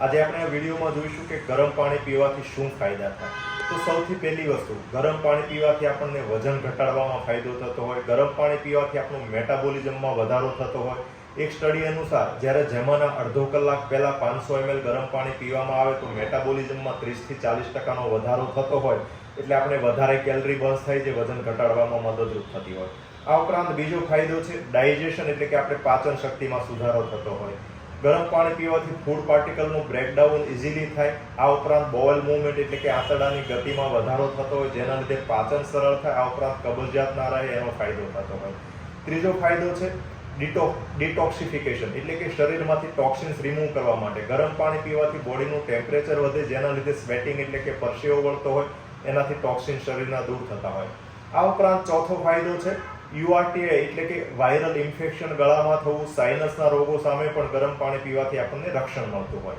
આજે આપણે આ વિડીયોમાં જોઈશું કે ગરમ પાણી પીવાથી શું ફાયદા થાય। તો સૌથી પહેલી વસ્તુ, ગરમ પાણી પીવાથી આપણને વજન ઘટાડવામાં ફાયદો થતો હોય, ગરમ પાણી પીવાથી આપણું મેટાબોલિઝમમાં વધારો થતો હોય। એક સ્ટડી અનુસાર જ્યારે જમવાના અડધો કલાક પહેલા 500 ml ગરમ પાણી પીવામાં આવે તો મેટાબોલિઝમમાં 30 થી 40% વધારો થતો હોય, એટલે આપણે વધારે કેલરી બર્ન થાય જે વજન ઘટાડવામાં મદદરૂપ થતી હોય। આ ઉપરાંત બીજો ફાયદો છે ડાયજેશન, એટલે કે આપણે પાચન શક્તિમાં સુધારો થતો હોય। ગરમ પાણી પીવાથી ફૂડ પાર્ટિકલનું બ્રેકડાઉન ઇઝીલી થાય। આ ઉપરાંત બોવલ મૂવમેન્ટ એટલે કે આંતરડાની ગતિમાં વધારો થતો હોય, જેના લીધે પાચન સરળ થાય। આ ઉપરાંત કબજિયાત ના રહે એનો ફાયદો થતો હોય। ત્રીજો ફાયદો છે ડિટોક્સિફિકેશન, એટલે કે શરીરમાંથી ટોક્સિન્સ રિમૂવ કરવા માટે ગરમ પાણી પીવાથી બોડીનું ટેમ્પરેચર વધે, જેના લીધે સ્વેટિંગ એટલે કે પરસેવો વળતો હોય, એનાથી ટોક્સિન શરીરના દૂર થતા હોય। આ ઉપરાંત ચોથો ફાયદો છે URTI, એટલે કે વાયરલ ઇન્ફેક્શન, ગળામાં થવું, સાઇનસના રોગો સામે પણ ગરમ પાણી પીવાથી આપણને રક્ષણ મળતું હોય।